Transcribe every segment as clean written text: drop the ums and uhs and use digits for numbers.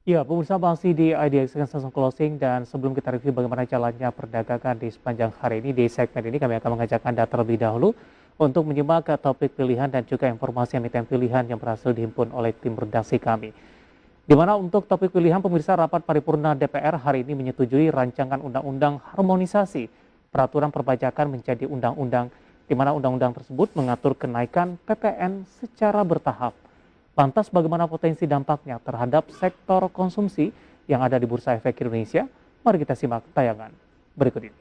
Ya, pemirsa masih di IDX Langsung Closing dan sebelum kita review bagaimana jalannya perdagangan di sepanjang hari ini, di segmen ini kami akan mengajak Anda terlebih dahulu untuk menyimak ke topik pilihan dan juga informasi emiten pilihan yang berhasil dihimpun oleh tim redaksi kami. Di mana untuk topik pilihan pemirsa rapat paripurna DPR hari ini menyetujui rancangan undang-undang harmonisasi peraturan perpajakan menjadi undang-undang, di mana undang-undang tersebut mengatur kenaikan PPN secara bertahap. Lantas bagaimana potensi dampaknya terhadap sektor konsumsi yang ada di Bursa Efek Indonesia? Mari kita simak tayangan berikut ini.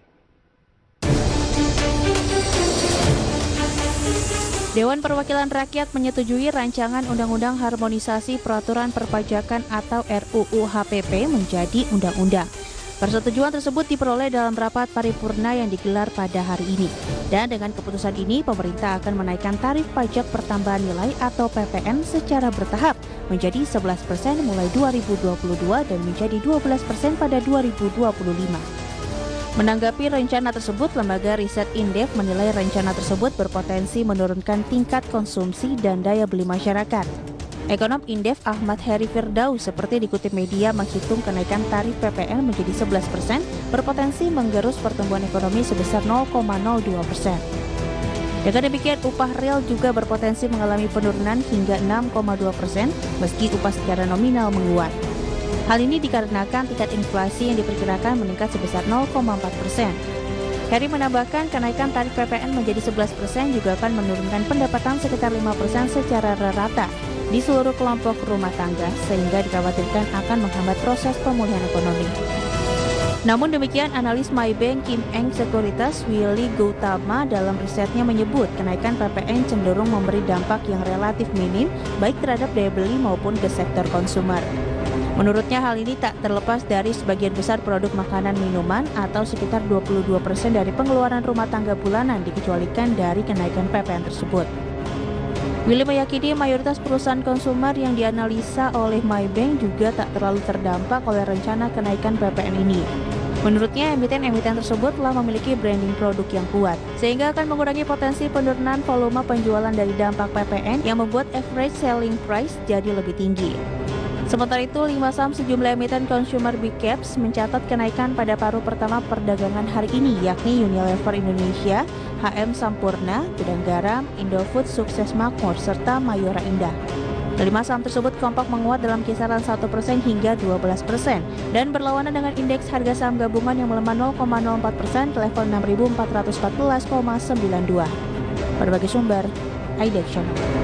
Dewan Perwakilan Rakyat menyetujui rancangan Undang-Undang Harmonisasi Peraturan Perpajakan atau RUU HPP menjadi undang-undang. Persetujuan tersebut diperoleh dalam rapat paripurna yang digelar pada hari ini. Dan dengan keputusan ini, pemerintah akan menaikkan tarif pajak pertambahan nilai atau PPN secara bertahap menjadi 11% mulai 2022 dan menjadi 12% pada 2025. Menanggapi rencana tersebut, lembaga riset Indef menilai rencana tersebut berpotensi menurunkan tingkat konsumsi dan daya beli masyarakat. Ekonom Indef Ahmad Heri Firdaus seperti dikutip media menghitung kenaikan tarif PPN menjadi 11% berpotensi menggerus pertumbuhan ekonomi sebesar 0,02%. Dengan demikian, upah real juga berpotensi mengalami penurunan hingga 6,2% meski upah secara nominal menguat. Hal ini dikarenakan tingkat inflasi yang diperkirakan meningkat sebesar 0,4%. Heri menambahkan kenaikan tarif PPN menjadi 11% juga akan menurunkan pendapatan sekitar 5% secara rata di seluruh kelompok rumah tangga sehingga dikhawatirkan akan menghambat proses pemulihan ekonomi. Namun demikian, analis Maybank Kim Eng Sekuritas Willy Gautama dalam risetnya menyebut kenaikan PPN cenderung memberi dampak yang relatif minim baik terhadap daya beli maupun ke sektor konsumer. Menurutnya hal ini tak terlepas dari sebagian besar produk makanan minuman atau sekitar 22% dari pengeluaran rumah tangga bulanan dikecualikan dari kenaikan PPN tersebut. Willy meyakini mayoritas perusahaan konsumer yang dianalisa oleh Maybank juga tak terlalu terdampak oleh rencana kenaikan PPN ini. Menurutnya, emiten-emiten tersebut telah memiliki branding produk yang kuat, sehingga akan mengurangi potensi penurunan volume penjualan dari dampak PPN yang membuat average selling price jadi lebih tinggi. Sementara itu, 5 saham sejumlah emiten consumer big caps mencatat kenaikan pada paruh pertama perdagangan hari ini, yakni Unilever Indonesia, HM Sampurna, Gudang Garam, Indofood, Sukses Makmur, serta Mayora Indah. 5 saham tersebut kompak menguat dalam kisaran 1% hingga 12% dan berlawanan dengan indeks harga saham gabungan yang melemah 0,04% ke level 6.414,92. Berbagai sumber, IDEX Channel.